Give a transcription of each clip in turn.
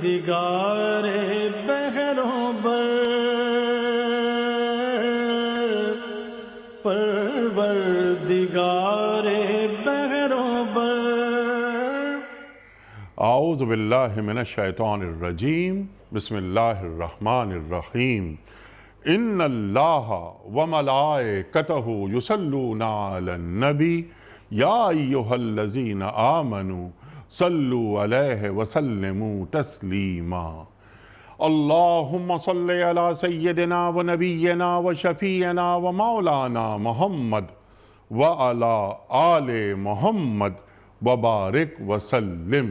پروردگار بحروں بر، پروردگار بحروں بر۔ اعوذ باللہ من الشیطان الرجیم، بسم اللہ الرحمن الرحیم۔ ان اللہ وملائکتہ یصلون علی النبی یا ایہا الذین آمنوا صلوا علیہ وسلموا تسلیما۔ اللہم صلی علی سیدنا و نبینا و شفیعنا و مولانا محمد وعلی آل محمد وبارک وسلم۔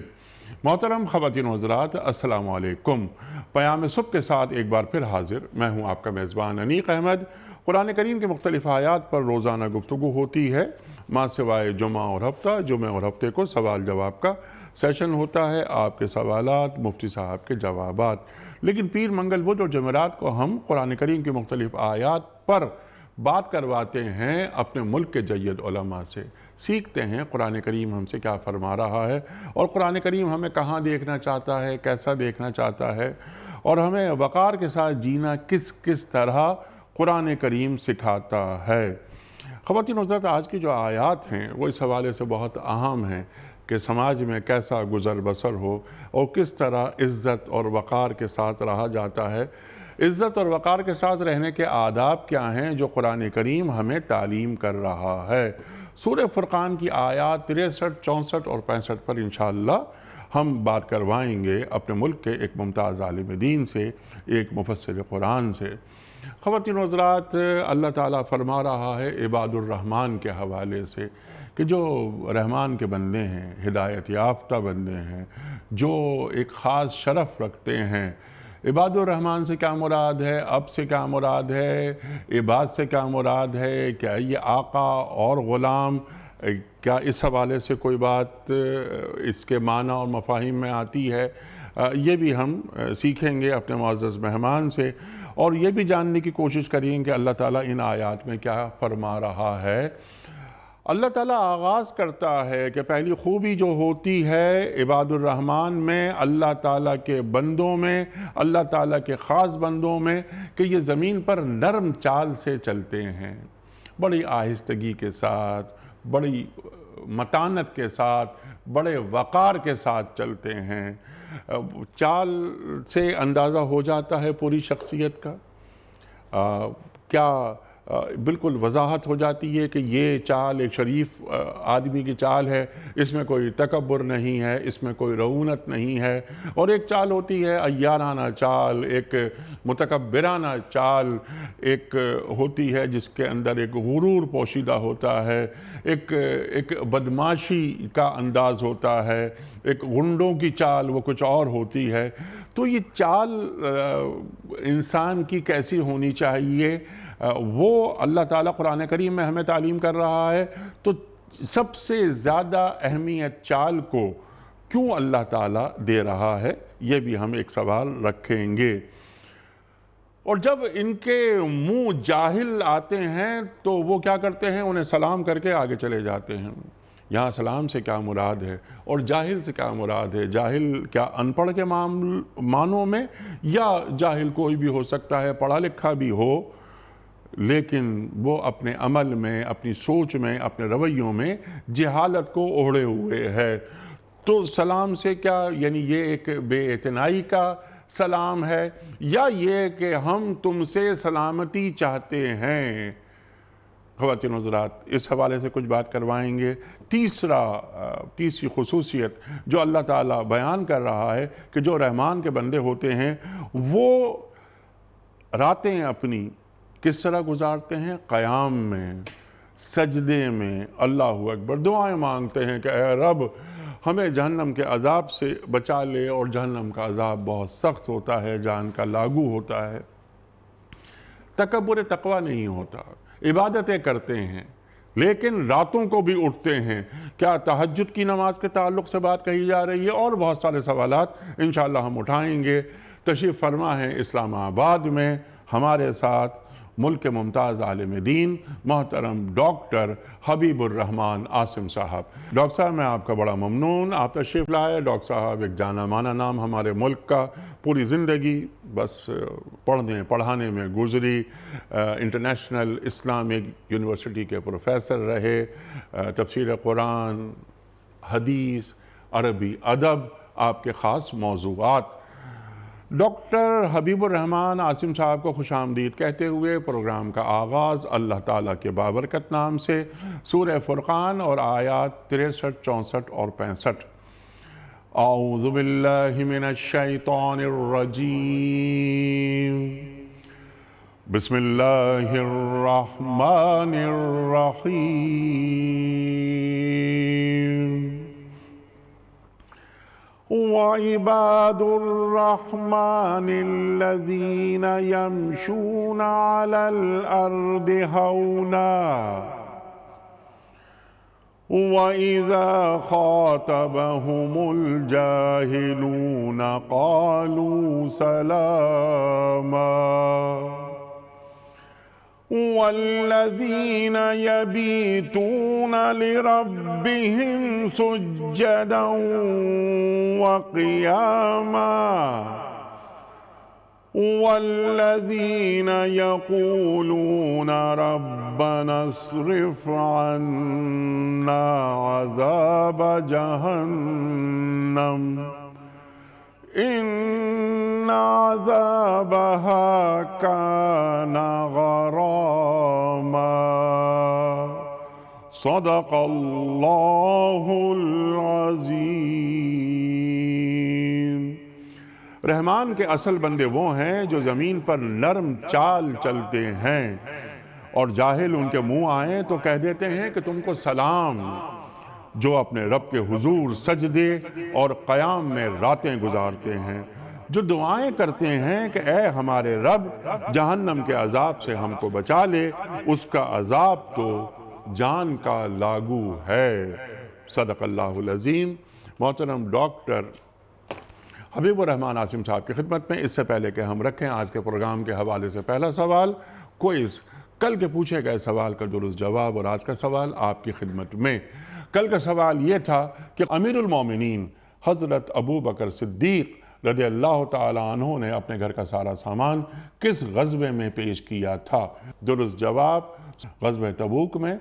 محترم خواتین و حضرات، السلام علیکم۔ پیام صبح کے ساتھ ایک بار پھر حاضر میں ہوں آپ کا میزبان انیق احمد۔ قرآن کریم کے مختلف آیات پر روزانہ گفتگو ہوتی ہے، ماں سوائے جمعہ اور ہفتہ۔ جمعہ اور ہفتے کو سوال جواب کا سیشن ہوتا ہے، آپ کے سوالات، مفتی صاحب کے جوابات۔ لیکن پیر منگل بدھ اور جمعرات کو ہم قرآن کریم کے مختلف آیات پر بات کرواتے ہیں اپنے ملک کے جید علماء سے، سیکھتے ہیں قرآن کریم ہم سے کیا فرما رہا ہے، اور قرآن کریم ہمیں کہاں دیکھنا چاہتا ہے، کیسا دیکھنا چاہتا ہے، اور ہمیں وقار کے ساتھ جینا کس طرح قرآن کریم سکھاتا ہے۔ خواتین و حضرات، آج کی جو آیات ہیں وہ اس حوالے سے بہت اہم ہیں کہ سماج میں کیسا گزر بسر ہو اور کس طرح عزت اور وقار کے ساتھ رہا جاتا ہے۔ عزت اور وقار کے ساتھ رہنے کے آداب کیا ہیں جو قرآن کریم ہمیں تعلیم کر رہا ہے۔ سورہ فرقان کی آیات 63، 64 اور 65 پر انشاءاللہ ہم بات کروائیں گے اپنے ملک کے ایک ممتاز عالم دین سے، ایک مفسر قرآن سے۔ خواتین و حضرات، اللہ تعالیٰ فرما رہا ہے عباد الرحمن کے حوالے سے کہ جو رحمان کے بندے ہیں، ہدایت یافتہ بندے ہیں، جو ایک خاص شرف رکھتے ہیں۔ عباد الرحمن سے کیا مراد ہے، اب سے کیا مراد ہے، عباد سے کیا مراد ہے، کیا یہ آقا اور غلام، کیا اس حوالے سے کوئی بات اس کے معنی اور مفاہیم میں آتی ہے، یہ بھی ہم سیکھیں گے اپنے معزز مہمان سے، اور یہ بھی جاننے کی کوشش کریں کہ اللہ تعالیٰ ان آیات میں کیا فرما رہا ہے۔ اللہ تعالیٰ آغاز کرتا ہے کہ پہلی خوبی جو ہوتی ہے عباد الرحمن میں، اللہ تعالیٰ کے بندوں میں، اللہ تعالیٰ کے خاص بندوں میں، کہ یہ زمین پر نرم چال سے چلتے ہیں، بڑی آہستگی کے ساتھ، بڑی متانت کے ساتھ، بڑے وقار کے ساتھ چلتے ہیں۔ چال سے اندازہ ہو جاتا ہے پوری شخصیت کا، کیا بالکل وضاحت ہو جاتی ہے کہ یہ چال ایک شریف آدمی کی چال ہے، اس میں کوئی تکبر نہیں ہے، اس میں کوئی رعونت نہیں ہے۔ اور ایک چال ہوتی ہے عیارانہ چال، ایک متکبرانہ چال، ایک ہوتی ہے جس کے اندر ایک غرور پوشیدہ ہوتا ہے، ایک بدماشی کا انداز ہوتا ہے، ایک غنڈوں کی چال وہ کچھ اور ہوتی ہے۔ تو یہ چال انسان کی کیسی ہونی چاہیے، وہ اللہ تعالیٰ قرآن کریم میں ہمیں تعلیم کر رہا ہے۔ تو سب سے زیادہ اہمیت چال کو کیوں اللہ تعالیٰ دے رہا ہے، یہ بھی ہم ایک سوال رکھیں گے۔ اور جب ان کے منہ جاہل آتے ہیں تو وہ کیا کرتے ہیں، انہیں سلام کر کے آگے چلے جاتے ہیں۔ یہاں سلام سے کیا مراد ہے اور جاہل سے کیا مراد ہے؟ جاہل کیا ان پڑھ کے معنوں میں، یا جاہل کوئی بھی ہو سکتا ہے، پڑھا لکھا بھی ہو لیکن وہ اپنے عمل میں، اپنی سوچ میں، اپنے رویوں میں جہالت کو اوڑھے ہوئے ہے۔ تو سلام سے کیا، یعنی یہ ایک بے اعتنائی کا سلام ہے، یا یہ کہ ہم تم سے سلامتی چاہتے ہیں؟ خواتین و حضرات، اس حوالے سے کچھ بات کروائیں گے۔ تیسری خصوصیت جو اللہ تعالیٰ بیان کر رہا ہے کہ جو رحمان کے بندے ہوتے ہیں وہ راتیں اپنی کس طرح گزارتے ہیں، قیام میں، سجدے میں، اللہ اکبر، دعائیں مانگتے ہیں کہ اے رب ہمیں جہنم کے عذاب سے بچا لے، اور جہنم کا عذاب بہت سخت ہوتا ہے، جان کا لاگو ہوتا ہے۔ تکبر تقوی نہیں ہوتا، عبادتیں کرتے ہیں لیکن راتوں کو بھی اٹھتے ہیں۔ کیا تہجد کی نماز کے تعلق سے بات کہی جا رہی ہے؟ اور بہت سارے سوالات انشاءاللہ ہم اٹھائیں گے۔ تشریف فرما ہے اسلام آباد میں ہمارے ساتھ ملک کے ممتاز عالم دین محترم ڈاکٹر حبیب الرحمان عاصم صاحب۔ ڈاکٹر صاحب میں آپ کا بڑا ممنون، آپ تشریف لائے۔ ڈاکٹر صاحب ایک جانا مانا نام ہمارے ملک کا، پوری زندگی بس پڑھنے پڑھانے میں گزری، انٹرنیشنل اسلامک یونیورسٹی کے پروفیسر رہے، تفسیر قرآن، حدیث، عربی ادب آپ کے خاص موضوعات۔ ڈاکٹر حبیب الرحمان عاصم صاحب کو خوش آمدید کہتے ہوئے پروگرام کا آغاز اللہ تعالیٰ کے بابرکت نام سے سورہ فرقان اور آیات 63، 64 اور 65۔ اعوذ باللہ من الشیطان الرجیم، بسم اللہ الرحمن الرحیم۔ وعباد الرحمن الذين يمشون على الأرض هونا وإذا خاطبهم الجاهلون قالوا سلاما والذين يبيتون لربهم سجدا وقياما والذين يقولون ربنا اصرف عنا عذاب جهنم إن عذابها كان غراما صدق اللہ العظیم۔ رحمان کے اصل بندے وہ ہیں جو زمین پر نرم چال چلتے ہیں، اور جاہل ان کے منہ آئیں تو کہہ دیتے ہیں کہ تم کو سلام، جو اپنے رب کے حضور سجدے اور قیام میں راتیں گزارتے ہیں، جو دعائیں کرتے ہیں کہ اے ہمارے رب جہنم کے عذاب سے ہم کو بچا لے، اس کا عذاب تو جان کا لاگو ہے۔ صدق اللہ العظیم۔ محترم ڈاکٹر حبیب الرحمان عاصم صاحب کی خدمت میں، اس سے پہلے کہ ہم رکھیں آج کے پروگرام کے حوالے سے پہلا سوال، کوئز، کل کے پوچھے گئے سوال کا درست جواب اور آج کا سوال آپ کی خدمت میں۔ کل کا سوال یہ تھا کہ امیر المومنین حضرت ابو بکر صدیق رضی اللہ تعالیٰ عنہ نے اپنے گھر کا سارا سامان کس غزوے میں پیش کیا تھا؟ درست جواب غزوہ تبوک میں۔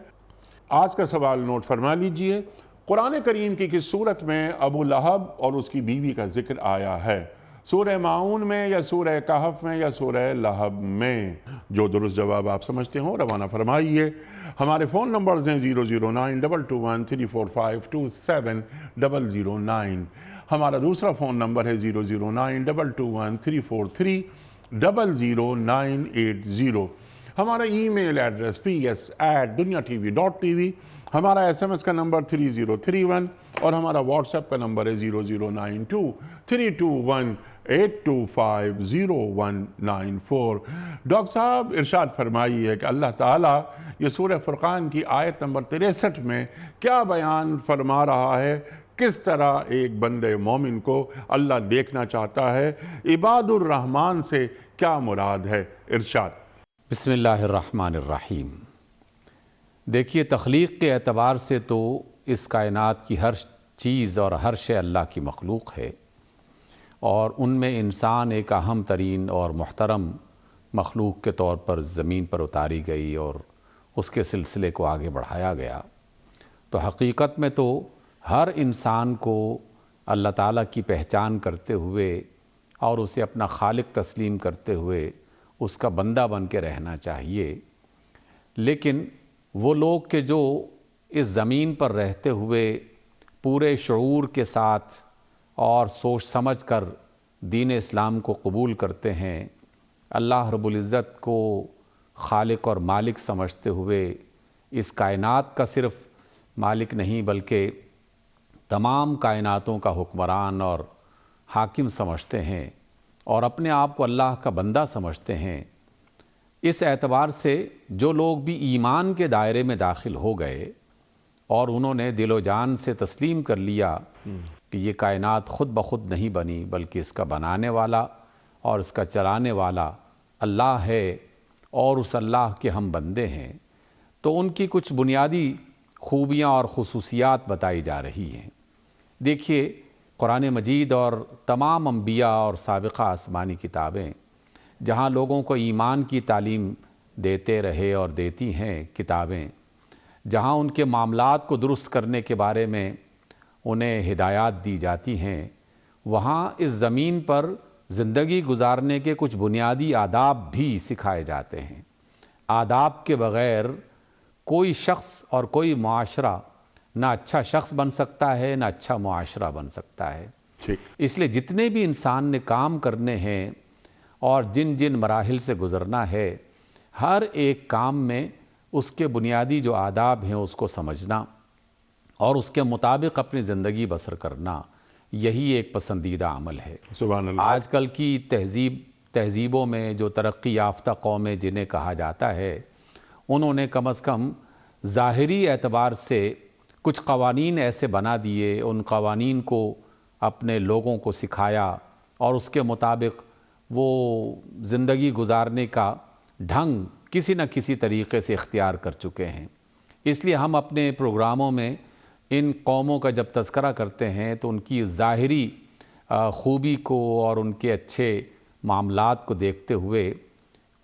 آج کا سوال نوٹ فرما لیجئے، قرآن کریم کی کس سورت میں ابو لہب اور اس کی بیوی کا ذکر آیا ہے؟ سورہ ماعون میں یا سورہ کہف میں یا سورہ لہب میں؟ جو درست جواب آپ سمجھتے ہوں روانہ فرمائیے۔ ہمارے فون نمبرز ہیں 00922134527 ہمارا دوسرا فون نمبر ہے 009221343000980۔ ہمارا ای میل ایڈریس ps@duniatv.tv، ہمارا SMS کا نمبر 3031 اور ہمارا واٹس ایپ کا نمبر ہے 00923218250194۔ ڈاکٹر صاحب ارشاد فرمائیے کہ اللہ تعالیٰ یہ سورہ فرقان کی آیت نمبر 63 میں کیا بیان فرما رہا ہے؟ کس طرح ایک بندے مومن کو اللہ دیکھنا چاہتا ہے؟ عباد الرحمن سے کیا مراد ہے؟ ارشاد۔ بسم اللہ الرحمن الرحیم۔ دیکھیے، تخلیق کے اعتبار سے تو اس کائنات کی ہر چیز اور ہر شے اللہ کی مخلوق ہے، اور ان میں انسان ایک اہم ترین اور محترم مخلوق کے طور پر زمین پر اتاری گئی اور اس کے سلسلے کو آگے بڑھایا گیا۔ تو حقیقت میں تو ہر انسان کو اللہ تعالیٰ کی پہچان کرتے ہوئے اور اسے اپنا خالق تسلیم کرتے ہوئے اس کا بندہ بن کے رہنا چاہیے، لیکن وہ لوگ کہ جو اس زمین پر رہتے ہوئے پورے شعور کے ساتھ اور سوچ سمجھ کر دین اسلام کو قبول کرتے ہیں، اللہ رب العزت کو خالق اور مالک سمجھتے ہوئے اس کائنات کا صرف مالک نہیں بلکہ تمام کائناتوں کا حکمران اور حاکم سمجھتے ہیں اور اپنے آپ کو اللہ کا بندہ سمجھتے ہیں، اس اعتبار سے جو لوگ بھی ایمان کے دائرے میں داخل ہو گئے اور انہوں نے دل و جان سے تسلیم کر لیا کہ یہ کائنات خود بخود نہیں بنی بلکہ اس کا بنانے والا اور اس کا چلانے والا اللہ ہے، اور اس اللہ کے ہم بندے ہیں، تو ان کی کچھ بنیادی خوبیاں اور خصوصیات بتائی جا رہی ہیں۔ دیکھیے، قرآن مجید اور تمام انبیاء اور سابقہ آسمانی کتابیں جہاں لوگوں کو ایمان کی تعلیم دیتے رہے اور دیتی ہیں کتابیں، جہاں ان کے معاملات کو درست کرنے کے بارے میں انہیں ہدایات دی جاتی ہیں، وہاں اس زمین پر زندگی گزارنے کے کچھ بنیادی آداب بھی سکھائے جاتے ہیں۔ آداب کے بغیر کوئی شخص اور کوئی معاشرہ نہ اچھا شخص بن سکتا ہے، نہ اچھا معاشرہ بن سکتا ہے۔ اس لیے جتنے بھی انسان نے کام کرنے ہیں اور جن جن مراحل سے گزرنا ہے، ہر ایک کام میں اس کے بنیادی جو آداب ہیں اس کو سمجھنا اور اس کے مطابق اپنی زندگی بسر کرنا، یہی ایک پسندیدہ عمل ہے۔ سبحان اللہ۔ آج کل کی تہذیبوں میں جو ترقی یافتہ قومیں جنہیں کہا جاتا ہے، انہوں نے کم از کم ظاہری اعتبار سے کچھ قوانین ایسے بنا دیے، ان قوانین کو اپنے لوگوں کو سکھایا اور اس کے مطابق وہ زندگی گزارنے کا ڈھنگ کسی نہ کسی طریقے سے اختیار کر چکے ہیں۔ اس لیے ہم اپنے پروگراموں میں ان قوموں کا جب تذکرہ کرتے ہیں تو ان کی ظاہری خوبی کو اور ان کے اچھے معاملات کو دیکھتے ہوئے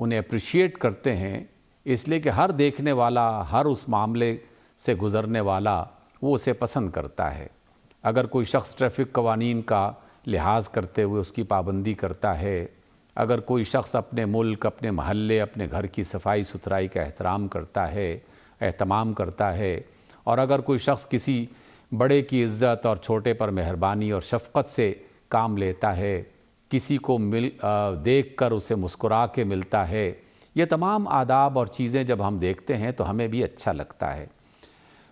انہیں اپریشیٹ کرتے ہیں، اس لیے کہ ہر دیکھنے والا، ہر اس معاملے سے گزرنے والا وہ اسے پسند کرتا ہے۔ اگر کوئی شخص ٹریفک قوانین کا لحاظ کرتے ہوئے اس کی پابندی کرتا ہے، اگر کوئی شخص اپنے ملک، اپنے محلے، اپنے گھر کی صفائی ستھرائی کا احترام کرتا ہے، اہتمام کرتا ہے، اور اگر کوئی شخص کسی بڑے کی عزت اور چھوٹے پر مہربانی اور شفقت سے کام لیتا ہے، کسی کو دیکھ کر اسے مسکرا کے ملتا ہے، یہ تمام آداب اور چیزیں جب ہم دیکھتے ہیں تو ہمیں بھی اچھا لگتا ہے۔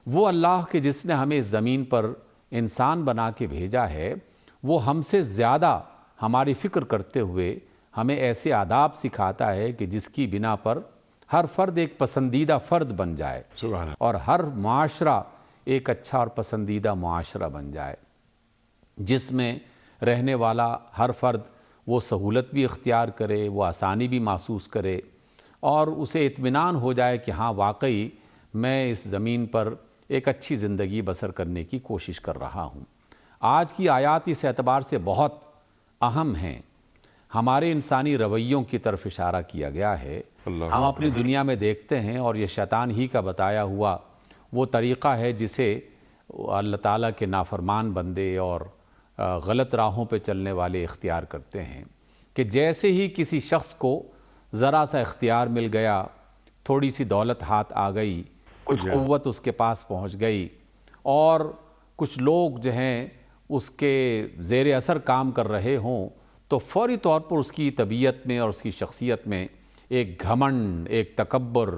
وہ اللہ کہ جس نے ہمیں اس زمین پر انسان بنا کے بھیجا ہے، وہ ہم سے زیادہ ہماری فکر کرتے ہوئے ہمیں ایسے آداب سکھاتا ہے کہ جس کی بنا پر ہر فرد ایک پسندیدہ فرد بن جائے سبحان اللہ۔ اور ہر معاشرہ ایک اچھا اور پسندیدہ معاشرہ بن جائے، جس میں رہنے والا ہر فرد وہ سہولت بھی اختیار کرے، وہ آسانی بھی محسوس کرے اور اسے اطمینان ہو جائے کہ ہاں واقعی میں اس زمین پر ایک اچھی زندگی بسر کرنے کی کوشش کر رہا ہوں۔ آج کی آیات اس اعتبار سے بہت اہم ہیں، ہمارے انسانی رویوں کی طرف اشارہ کیا گیا ہے۔ ہم اپنی دنیا میں دیکھتے ہیں اور یہ شیطان ہی کا بتایا ہوا وہ طریقہ ہے جسے اللہ تعالیٰ کے نافرمان بندے اور غلط راہوں پہ چلنے والے اختیار کرتے ہیں کہ جیسے ہی کسی شخص کو ذرا سا اختیار مل گیا، تھوڑی سی دولت ہاتھ آ گئی، کچھ قوت اس کے پاس پہنچ گئی اور کچھ لوگ جو ہیں اس کے زیر اثر کام کر رہے ہوں، تو فوری طور پر اس کی طبیعت میں اور اس کی شخصیت میں ایک گھمنڈ، ایک تکبر،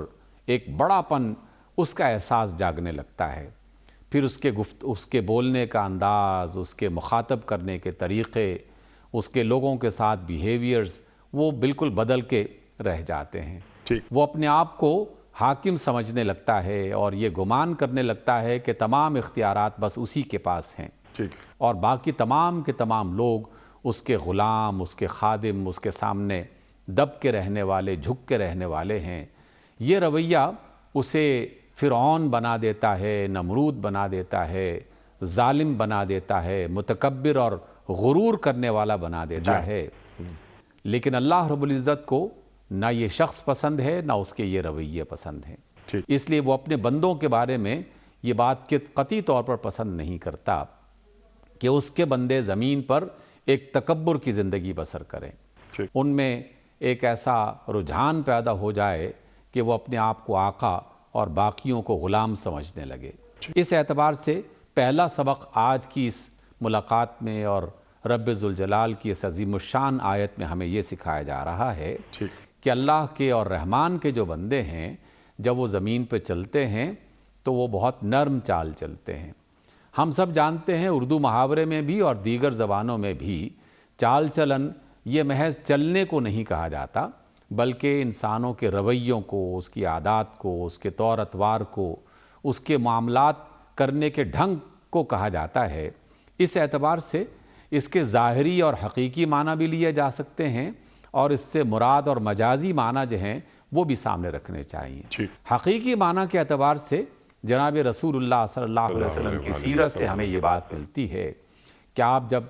ایک بڑا پن، اس کا احساس جاگنے لگتا ہے۔ پھر اس کے بولنے کا انداز، اس کے مخاطب کرنے کے طریقے، اس کے لوگوں کے ساتھ بیہیویئرز وہ بالکل بدل کے رہ جاتے ہیں۔ وہ اپنے آپ کو حاکم سمجھنے لگتا ہے اور یہ گمان کرنے لگتا ہے کہ تمام اختیارات بس اسی کے پاس ہیں اور باقی تمام کے تمام لوگ اس کے غلام، اس کے خادم، اس کے سامنے دب کے رہنے والے، جھک کے رہنے والے ہیں۔ یہ رویہ اسے فرعون بنا دیتا ہے، نمرود بنا دیتا ہے، ظالم بنا دیتا ہے، متکبر اور غرور کرنے والا بنا دیتا ہے۔ لیکن اللہ رب العزت کو نہ یہ شخص پسند ہے، نہ اس کے یہ رویے پسند ہیں۔ اس لیے وہ اپنے بندوں کے بارے میں یہ بات قطعی طور پر پسند نہیں کرتا کہ اس کے بندے زمین پر ایک تکبر کی زندگی بسر کریں، ان میں ایک ایسا رجحان پیدا ہو جائے کہ وہ اپنے آپ کو آقا اور باقیوں کو غلام سمجھنے لگے۔ اس اعتبار سے پہلا سبق آج کی اس ملاقات میں اور رب ذوالجلال کی اس عظیم الشان آیت میں ہمیں یہ سکھایا جا رہا ہے کہ اللہ کے اور رحمان کے جو بندے ہیں، جب وہ زمین پہ چلتے ہیں تو وہ بہت نرم چال چلتے ہیں۔ ہم سب جانتے ہیں اردو محاورے میں بھی اور دیگر زبانوں میں بھی چال چلن یہ محض چلنے کو نہیں کہا جاتا، بلکہ انسانوں کے رویوں کو، اس کی عادات کو، اس کے طور اطوار کو، اس کے معاملات کرنے کے ڈھنگ کو کہا جاتا ہے۔ اس اعتبار سے اس کے ظاہری اور حقیقی معنی بھی لیے جا سکتے ہیں اور اس سے مراد اور مجازی معنی جو ہیں وہ بھی سامنے رکھنے چاہیے۔ ٹھیک۔ حقیقی معنی کے اعتبار سے جناب رسول اللہ صلی اللہ علیہ وسلم کی سیرت سے ہمیں یہ بات ملتی ہے کہ آپ جب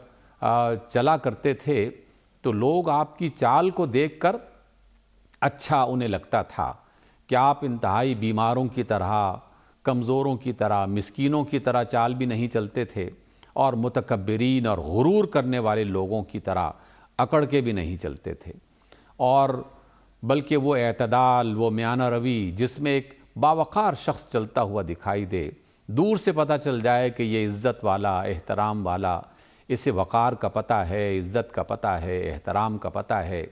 چلا کرتے تھے تو لوگ آپ کی چال کو دیکھ کر اچھا انہیں لگتا تھا کہ آپ انتہائی بیماروں کی طرح، کمزوروں کی طرح، مسکینوں کی طرح چال بھی نہیں چلتے تھے، اور متکبرین اور غرور کرنے والے لوگوں کی طرح اکڑ کے بھی نہیں چلتے تھے، اور بلکہ وہ اعتدال، وہ میانہ روی جس میں ایک باوقار شخص چلتا ہوا دکھائی دے، دور سے پتہ چل جائے کہ یہ عزت والا، احترام والا، اسے وقار کا پتہ ہے، عزت کا پتہ ہے، احترام کا پتہ ہے،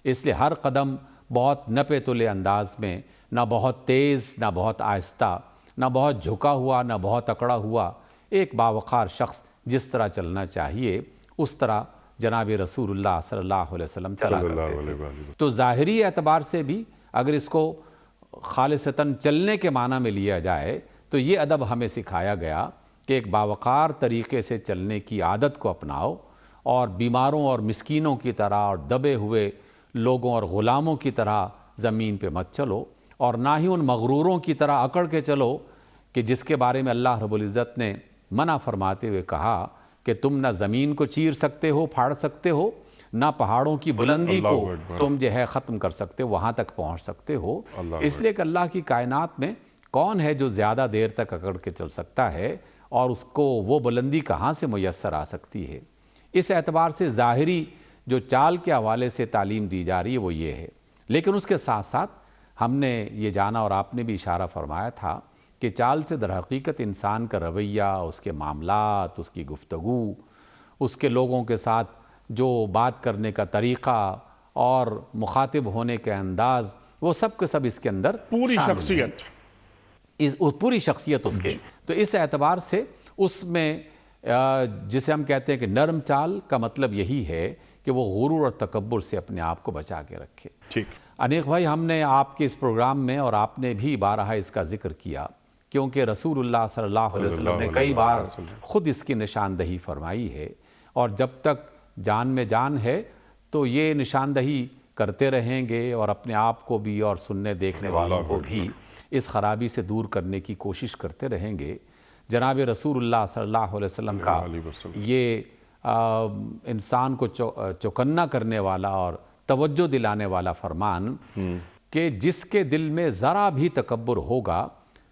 اس لیے ہر قدم بہت نپے تلے انداز میں، نہ بہت تیز نہ بہت آہستہ، نہ بہت جھکا ہوا نہ بہت اکڑا ہوا، ایک باوقار شخص جس طرح چلنا چاہیے اس طرح جناب رسول اللہ صلی اللہ علیہ وسلم چلا کرتے تھے۔ تو ظاہری اعتبار سے بھی اگر اس کو خالصتاً چلنے کے معنی میں لیا جائے تو یہ ادب ہمیں سکھایا گیا کہ ایک باوقار طریقے سے چلنے کی عادت کو اپناؤ، اور بیماروں اور مسکینوں کی طرح اور دبے ہوئے لوگوں اور غلاموں کی طرح زمین پہ مت چلو، اور نہ ہی ان مغروروں کی طرح اکڑ کے چلو کہ جس کے بارے میں اللہ رب العزت نے منع فرماتے ہوئے کہا کہ تم نہ زمین کو چیر سکتے ہو، پھاڑ سکتے ہو، نہ پہاڑوں کی بلندی کو تم جو ہے ختم کر سکتے ہو، وہاں تک پہنچ سکتے ہو۔ اس لیے کہ اللہ کی کائنات میں کون ہے جو زیادہ دیر تک اکڑ کے چل سکتا ہے، اور اس کو وہ بلندی کہاں سے میسر آ سکتی ہے۔ اس اعتبار سے ظاہری جو چال کے حوالے سے تعلیم دی جا رہی ہے وہ یہ ہے، لیکن اس کے ساتھ ساتھ ہم نے یہ جانا اور آپ نے بھی اشارہ فرمایا تھا کہ چال سے در حقیقت انسان کا رویہ، اس کے معاملات، اس کی گفتگو، اس کے لوگوں کے ساتھ جو بات کرنے کا طریقہ اور مخاطب ہونے کا انداز، وہ سب کے سب اس کے اندر پوری شامل شخصیت، ہیں۔ پوری شخصیت اس کے، تو اس اعتبار سے اس میں جسے ہم کہتے ہیں کہ نرم چال کا مطلب یہی ہے کہ وہ غرور اور تکبر سے اپنے آپ کو بچا کے رکھے۔ ٹھیک۔ انیق بھائی، ہم نے آپ کے اس پروگرام میں اور آپ نے بھی بارہا اس کا ذکر کیا، کیونکہ رسول اللہ صلی اللہ علیہ وسلم نے کئی بار خود اس کی نشاندہی فرمائی ہے، اور جب تک جان میں جان ہے تو یہ نشاندہی کرتے رہیں گے، اور اپنے آپ کو بھی اور سننے دیکھنے والوں کو بھی اس خرابی سے دور کرنے کی کوشش کرتے رہیں گے۔ جناب رسول اللہ صلی اللہ علیہ وسلم کا یہ انسان کو چوکنا کرنے والا اور توجہ دلانے والا فرمان کہ جس کے دل میں ذرا بھی تکبر ہوگا،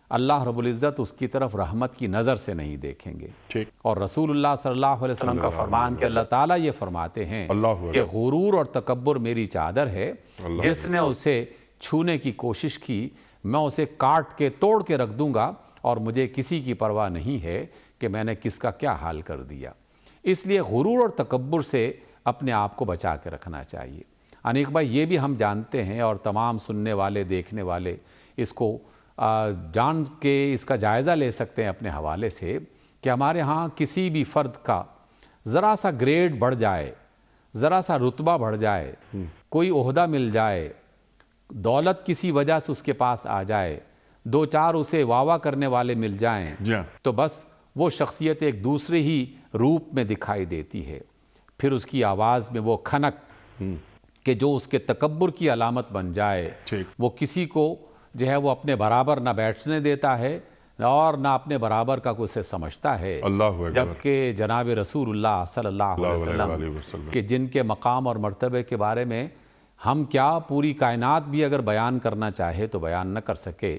اللہ رب العزت اس کی طرف رحمت کی نظر سے نہیں دیکھیں گے۔ ٹھیک۔ اور رسول اللہ صلی اللہ علیہ وسلم کا فرمان کہ اللہ تعالیٰ یہ فرماتے ہیں کہ غرور اور تکبر میری چادر ہے، جس نے اسے چھونے کی کوشش کی میں اسے کاٹ کے توڑ کے رکھ دوں گا، اور مجھے کسی کی پرواہ نہیں ہے کہ میں نے کس کا کیا حال کر دیا۔ اس لیے غرور اور تکبر سے اپنے آپ کو بچا کے رکھنا چاہیے۔ انیق بھائی، یہ بھی ہم جانتے ہیں، اور تمام سننے والے دیکھنے والے اس کو جان کے اس کا جائزہ لے سکتے ہیں اپنے حوالے سے کہ ہمارے ہاں کسی بھی فرد کا ذرا سا گریڈ بڑھ جائے، ذرا سا رتبہ بڑھ جائے، کوئی عہدہ مل جائے، دولت کسی وجہ سے اس کے پاس آ جائے، دو چار اسے واہ واہ کرنے والے مل جائیں، تو بس وہ شخصیت ایک دوسرے ہی روپ میں دکھائی دیتی ہے۔ پھر اس کی آواز میں وہ کھنک کہ جو اس کے تکبر کی علامت بن جائے، وہ کسی کو جو ہے وہ اپنے برابر نہ بیٹھنے دیتا ہے اور نہ اپنے برابر کا کوئی سے سمجھتا ہے، جبکہ جناب رسول اللہ صلی اللہ علیہ وسلم کہ جن کے مقام اور مرتبے کے بارے میں ہم کیا پوری کائنات بھی اگر بیان کرنا چاہے تو بیان نہ کر سکے،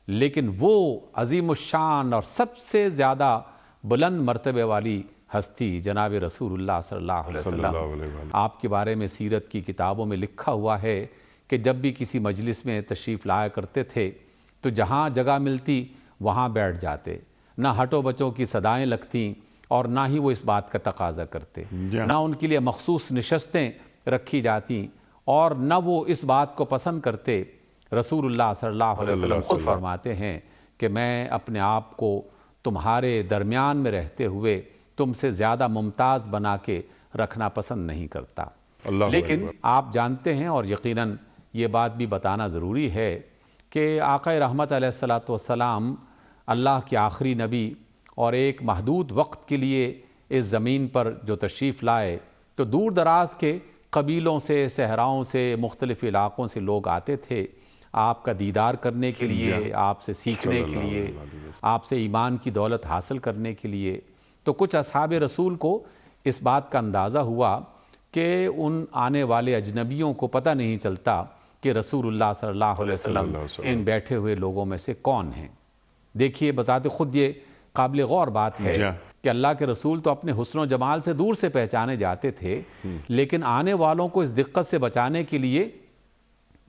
لیکن وہ عظیم الشان اور سب سے زیادہ بلند مرتبے والی ہستی جناب رسول اللہ صلی اللہ علیہ وسلم، آپ کے بارے میں سیرت کی کتابوں میں لکھا ہوا ہے کہ جب بھی کسی مجلس میں تشریف لایا کرتے تھے تو جہاں جگہ ملتی وہاں بیٹھ جاتے، نہ ہٹو بچوں کی صدائیں لگتیں، اور نہ ہی وہ اس بات کا تقاضا کرتے، نہ ان کے لیے مخصوص نشستیں رکھی جاتی، اور نہ وہ اس بات کو پسند کرتے۔ رسول اللہ صلی اللہ علیہ وسلم خود فرماتے ہیں کہ میں اپنے آپ کو تمہارے درمیان میں رہتے ہوئے تم سے زیادہ ممتاز بنا کے رکھنا پسند نہیں کرتا۔ لیکن آپ جانتے ہیں، اور یقیناً یہ بات بھی بتانا ضروری ہے کہ آقا رحمت علیہ السلام اللہ کے آخری نبی، اور ایک محدود وقت کے لیے اس زمین پر جو تشریف لائے تو دور دراز کے قبیلوں سے، صحراؤں سے، مختلف علاقوں سے لوگ آتے تھے، آپ کا دیدار کرنے کے لیے، آپ سے سیکھنے کے لیے، آپ سے ایمان کی دولت حاصل کرنے کے لیے۔ تو کچھ اصحاب رسول کو اس بات کا اندازہ ہوا کہ ان آنے والے اجنبیوں کو پتہ نہیں چلتا کہ رسول اللہ صلی اللہ علیہ وسلم ان بیٹھے ہوئے لوگوں میں سے کون ہیں۔ دیکھیے بذات خود یہ قابل غور بات ہے کہ اللہ کے رسول تو اپنے حسن و جمال سے دور سے پہچانے جاتے تھے، لیکن آنے والوں کو اس دقت سے بچانے کے لیے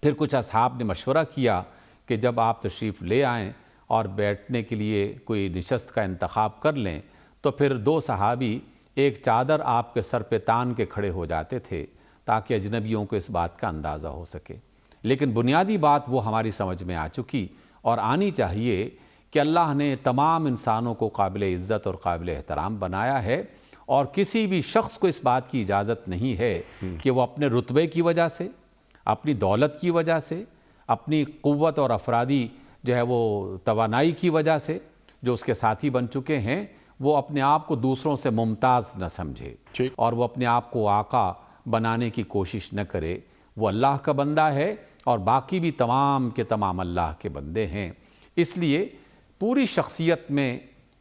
پھر کچھ اصحاب نے مشورہ کیا کہ جب آپ تشریف لے آئیں اور بیٹھنے کے لیے کوئی نشست کا انتخاب کر لیں تو پھر 2 صحابی ایک چادر آپ کے سر پہ تان کے کھڑے ہو جاتے تھے تاکہ اجنبیوں کو اس بات کا اندازہ ہو سکے۔ لیکن بنیادی بات وہ ہماری سمجھ میں آ چکی اور آنی چاہیے کہ اللہ نے تمام انسانوں کو قابل عزت اور قابل احترام بنایا ہے، اور کسی بھی شخص کو اس بات کی اجازت نہیں ہے کہ وہ اپنے رتبے کی وجہ سے، اپنی دولت کی وجہ سے، اپنی قوت اور افرادی جو ہے وہ توانائی کی وجہ سے جو اس کے ساتھی بن چکے ہیں، وہ اپنے آپ کو دوسروں سے ممتاز نہ سمجھے اور وہ اپنے آپ کو آقا بنانے کی کوشش نہ کرے۔ وہ اللہ کا بندہ ہے اور باقی بھی تمام کے تمام اللہ کے بندے ہیں۔ اس لیے پوری شخصیت میں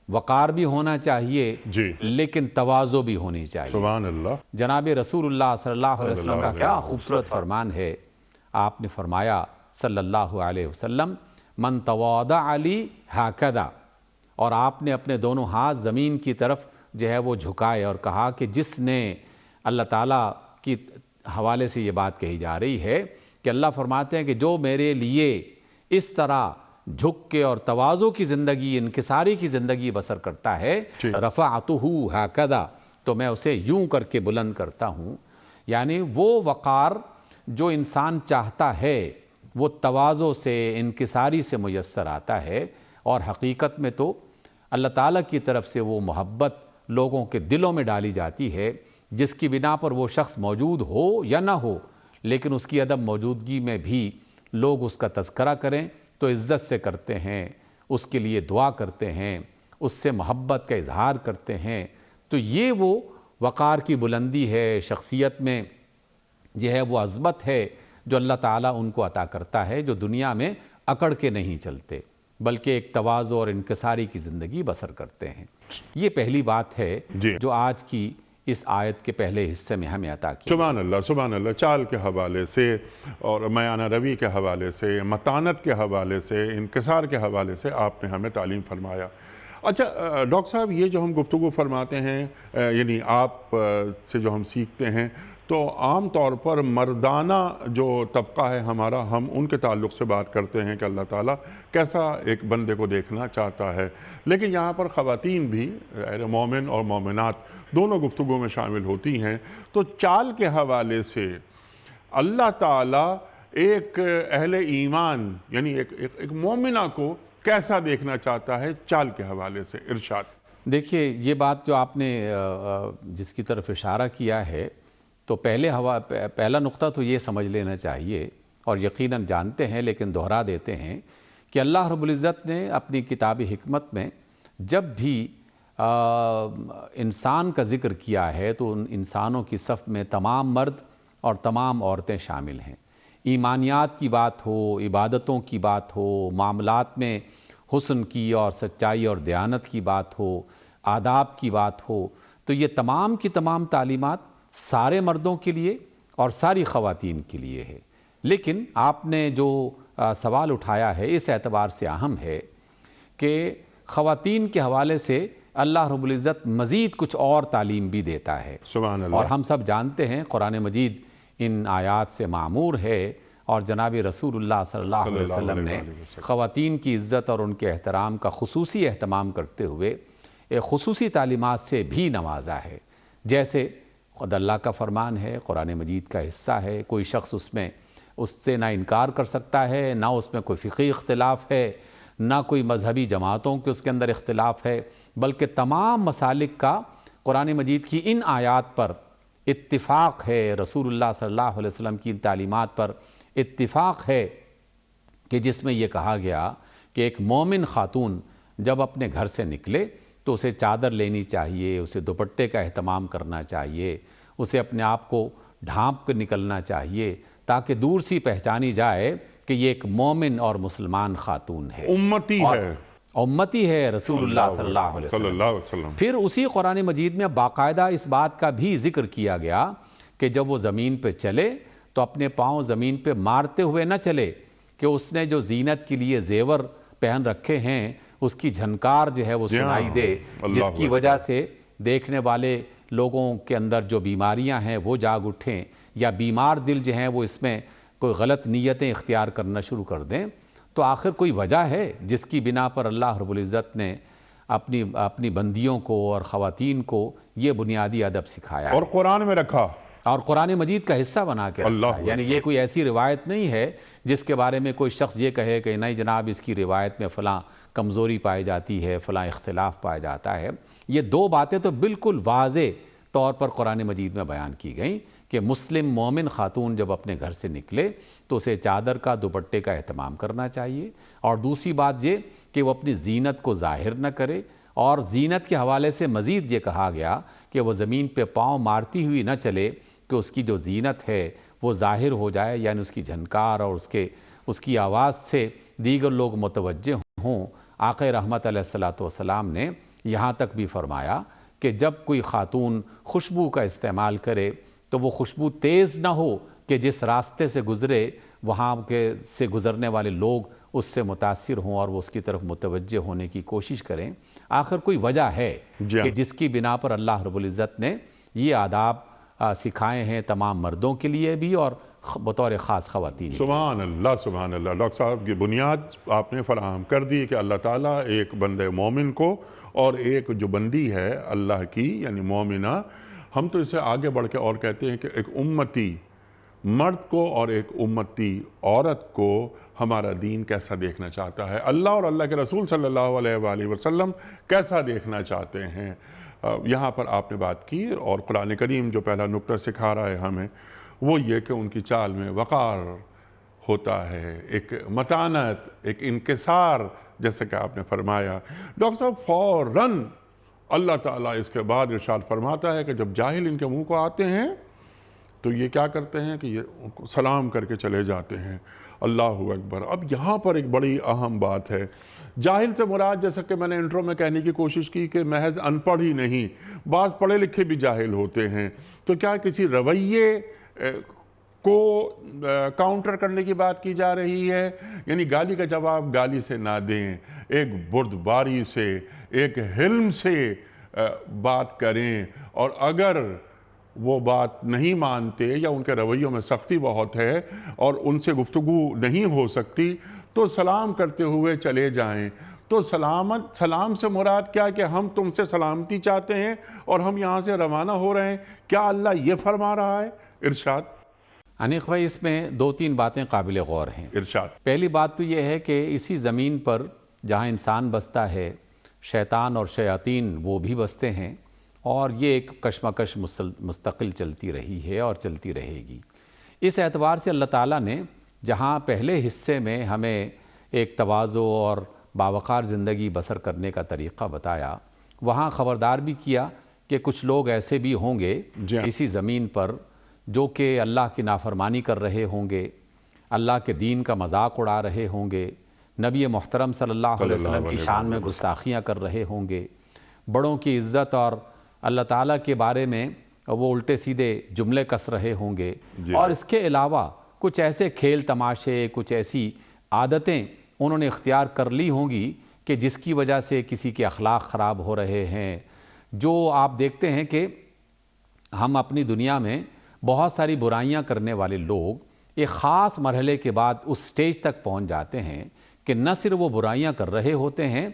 وقار بھی ہونا چاہیے، لیکن تواضع بھی ہونی چاہیے۔ سبحان اللہ۔ جناب رسول اللہ صلی اللہ علیہ وسلم کا کیا خوبصورت فرمان ہے۔ آپ نے فرمایا صلی اللہ علیہ وسلم، من تواضع لی ہکذا، اور آپ نے اپنے دونوں ہاتھ زمین کی طرف جو ہے وہ جھکائے اور کہا کہ جس نے، اللہ تعالیٰ کی حوالے سے یہ بات کہی جا رہی ہے کہ اللہ فرماتے ہیں کہ جو میرے لیے اس طرح جھک کے اور تواضع کی زندگی، انکساری کی زندگی بسر کرتا ہے، رفعتہ ہکذا، تو میں اسے یوں کر کے بلند کرتا ہوں۔ یعنی وہ وقار جو انسان چاہتا ہے وہ تواضع سے، انکساری سے میسر آتا ہے، اور حقیقت میں تو اللہ تعالیٰ کی طرف سے وہ محبت لوگوں کے دلوں میں ڈالی جاتی ہے جس کی بنا پر وہ شخص موجود ہو یا نہ ہو، لیکن اس کی عدم موجودگی میں بھی لوگ اس کا تذکرہ کریں تو عزت سے کرتے ہیں، اس کے لیے دعا کرتے ہیں، اس سے محبت کا اظہار کرتے ہیں۔ تو یہ وہ وقار کی بلندی ہے، شخصیت میں جو ہے وہ عظمت ہے جو اللہ تعالیٰ ان کو عطا کرتا ہے، جو دنیا میں اکڑ کے نہیں چلتے بلکہ ایک تواضع اور انکساری کی زندگی بسر کرتے ہیں۔ یہ پہلی بات ہے جو آج کی اس آیت کے پہلے حصے میں ہمیں عطا کی۔ سبحان اللہ، سبحان اللہ۔ چال کے حوالے سے اور میانہ روی کے حوالے سے، متانت کے حوالے سے، انکسار کے حوالے سے آپ نے ہمیں تعلیم فرمایا۔ اچھا ڈاکٹر صاحب، یہ جو ہم گفتگو فرماتے ہیں، یعنی آپ سے جو ہم سیکھتے ہیں، تو عام طور پر مردانہ جو طبقہ ہے ہمارا، ہم ان کے تعلق سے بات کرتے ہیں کہ اللہ تعالیٰ کیسا ایک بندے کو دیکھنا چاہتا ہے، لیکن یہاں پر خواتین بھی، مومن اور مومنات دونوں گفتگو میں شامل ہوتی ہیں۔ تو چال کے حوالے سے اللہ تعالیٰ ایک اہل ایمان یعنی ایک مومنہ کو کیسا دیکھنا چاہتا ہے، چال کے حوالے سے ارشاد۔ دیکھیے یہ بات جو آپ نے جس کی طرف اشارہ کیا ہے، تو پہلا نقطہ تو یہ سمجھ لینا چاہیے، اور یقیناً جانتے ہیں لیکن دہرا دیتے ہیں، کہ اللہ رب العزت نے اپنی کتاب حکمت میں جب بھی انسان کا ذکر کیا ہے تو ان انسانوں کی صف میں تمام مرد اور تمام عورتیں شامل ہیں۔ ایمانیات کی بات ہو، عبادتوں کی بات ہو، معاملات میں حسن کی اور سچائی اور دیانت کی بات ہو، آداب کی بات ہو، تو یہ تمام کی تمام تعلیمات سارے مردوں کے لیے اور ساری خواتین کے لیے ہے۔ لیکن آپ نے جو سوال اٹھایا ہے اس اعتبار سے اہم ہے کہ خواتین کے حوالے سے اللہ رب العزت مزید کچھ اور تعلیم بھی دیتا ہے۔ سبحان اللہ۔ اور ہم سب جانتے ہیں قرآن مجید ان آیات سے معمور ہے، اور جناب رسول اللہ صلی اللہ علیہ وسلم نے خواتین کی عزت اور ان کے احترام کا خصوصی اہتمام کرتے ہوئے ایک خصوصی تعلیمات سے بھی نوازا ہے۔ جیسے خود اللہ کا فرمان ہے، قرآن مجید کا حصہ ہے، کوئی شخص اس سے نہ انکار کر سکتا ہے، نہ اس میں کوئی فقہی اختلاف ہے، نہ کوئی مذہبی جماعتوں کے اس کے اندر اختلاف ہے، بلکہ تمام مسالک کا قرآن مجید کی ان آیات پر اتفاق ہے، رسول اللہ صلی اللہ علیہ وسلم کی ان تعلیمات پر اتفاق ہے کہ جس میں یہ کہا گیا کہ ایک مومن خاتون جب اپنے گھر سے نکلے تو اسے چادر لینی چاہیے، اسے دوپٹے کا اہتمام کرنا چاہیے، اسے اپنے آپ کو ڈھانپ کر نکلنا چاہیے تاکہ دور سی پہچانی جائے کہ یہ ایک مومن اور مسلمان خاتون ہے، امتی ہے، امتی ہے رسول اللہ صلی اللہ علیہ صلی وسلم۔ اللہ علیہ وسلم۔ پھر اسی قرآن مجید میں باقاعدہ اس بات کا بھی ذکر کیا گیا کہ جب وہ زمین پہ چلے تو اپنے پاؤں زمین پہ مارتے ہوئے نہ چلے، کہ اس نے جو زینت کے لیے زیور پہن رکھے ہیں اس کی جھنکار جو ہے وہ سنائی دے، جس کی وجہ سے دیکھنے والے لوگوں کے اندر جو بیماریاں ہیں وہ جاگ اٹھیں، یا بیمار دل جو ہیں وہ اس میں کوئی غلط نیتیں اختیار کرنا شروع کر دیں۔ تو آخر کوئی وجہ ہے جس کی بنا پر اللہ رب العزت نے اپنی بندیوں کو اور خواتین کو یہ بنیادی ادب سکھایا ہے اور قرآن میں رکھا، اور قرآن مجید کا حصہ بنا کے رکھا ہے۔ یعنی یہ کوئی ایسی روایت نہیں ہے جس کے بارے میں کوئی شخص یہ کہے کہ نہیں جناب اس کی روایت میں فلاں کمزوری پائی جاتی ہے، فلاں اختلاف پایا جاتا ہے۔ یہ دو باتیں تو بالکل واضح طور پر قرآن مجید میں بیان کی گئیں کہ مسلم مومن خاتون جب اپنے گھر سے نکلے تو اسے چادر کا دوپٹے کا اہتمام کرنا چاہیے، اور دوسری بات یہ کہ وہ اپنی زینت کو ظاہر نہ کرے، اور زینت کے حوالے سے مزید یہ کہا گیا کہ وہ زمین پہ پاؤں مارتی ہوئی نہ چلے کہ اس کی جو زینت ہے وہ ظاہر ہو جائے، یعنی اس کی جھنکار اور اس کی آواز سے دیگر لوگ متوجہ ہوں۔ آقا رحمت علیہ الصلوۃ والسلام نے یہاں تک بھی فرمایا کہ جب کوئی خاتون خوشبو کا استعمال کرے تو وہ خوشبو تیز نہ ہو کہ جس راستے سے گزرے وہاں سے گزرنے والے لوگ اس سے متاثر ہوں اور وہ اس کی طرف متوجہ ہونے کی کوشش کریں۔ آخر کوئی وجہ ہے کہ جس کی بنا پر اللہ رب العزت نے یہ آداب سکھائے ہیں تمام مردوں کے لیے بھی اور بطور خاص خواتین۔ سبحان اللہ، سبحان اللہ۔ ڈاکٹر صاحب کی بنیاد آپ نے فراہم کر دی کہ اللہ تعالیٰ ایک بندے مومن کو اور ایک جو بندی ہے اللہ کی یعنی مومنہ، ہم تو اسے آگے بڑھ کے اور کہتے ہیں کہ ایک امتی مرد کو اور ایک امتی عورت کو ہمارا دین کیسا دیکھنا چاہتا ہے، اللہ اور اللہ کے رسول صلی اللہ علیہ وآلہ وسلم کیسا دیکھنا چاہتے ہیں۔ یہاں پر آپ نے بات کی، اور قرآن کریم جو پہلا نقطہ سکھا رہا ہے ہمیں وہ یہ کہ ان کی چال میں وقار ہوتا ہے، ایک متانت، ایک انکسار، جیسے کہ آپ نے فرمایا۔ ڈاکٹر صاحب فوراً اللہ تعالیٰ اس کے بعد ارشاد فرماتا ہے کہ جب جاہل ان کے منہ کو آتے ہیں تو یہ کیا کرتے ہیں کہ یہ ان کو سلام کر کے چلے جاتے ہیں۔ اللہ اکبر۔ اب یہاں پر ایک بڑی اہم بات ہے، جاہل سے مراد جیسا کہ میں نے انٹرو میں کہنے کی کوشش کی کہ محض ان پڑھ ہی نہیں، بعض پڑھے لکھے بھی جاہل ہوتے ہیں، تو کیا کسی رویے کو کاؤنٹر کرنے کی بات کی جا رہی ہے؟ یعنی گالی کا جواب گالی سے نہ دیں، ایک بردباری سے، ایک حلم سے بات کریں، اور اگر وہ بات نہیں مانتے یا ان کے رویوں میں سختی بہت ہے اور ان سے گفتگو نہیں ہو سکتی تو سلام کرتے ہوئے چلے جائیں۔ تو سلام سے مراد کیا کہ ہم تم سے سلامتی چاہتے ہیں اور ہم یہاں سے روانہ ہو رہے ہیں، کیا اللہ یہ فرما رہا ہے؟ ارشاد۔ انیق بھائی، اس میں دو تین باتیں قابل غور ہیں۔ ارشاد۔ پہلی بات تو یہ ہے کہ اسی زمین پر جہاں انسان بستا ہے شیطان اور شیاطین وہ بھی بستے ہیں، اور یہ ایک کشمکش مستقل چلتی رہی ہے اور چلتی رہے گی۔ اس اعتبار سے اللہ تعالیٰ نے جہاں پہلے حصے میں ہمیں ایک تواضع اور باوقار زندگی بسر کرنے کا طریقہ بتایا، وہاں خبردار بھی کیا کہ کچھ لوگ ایسے بھی ہوں گے اسی زمین پر جو کہ اللہ کی نافرمانی کر رہے ہوں گے، اللہ کے دین کا مذاق اڑا رہے ہوں گے، نبی محترم صلی اللہ علیہ وسلم کی شان میں گستاخیاں کر رہے ہوں گے، بڑوں کی عزت اور اللہ تعالیٰ کے بارے میں وہ الٹے سیدھے جملے کس رہے ہوں گے، اور اس کے علاوہ کچھ ایسے کھیل تماشے، کچھ ایسی عادتیں انہوں نے اختیار کر لی ہوں گی کہ جس کی وجہ سے کسی کے اخلاق خراب ہو رہے ہیں۔ جو آپ دیکھتے ہیں کہ ہم اپنی دنیا میں بہت ساری برائیاں کرنے والے لوگ ایک خاص مرحلے کے بعد اس سٹیج تک پہنچ جاتے ہیں کہ نہ صرف وہ برائیاں کر رہے ہوتے ہیں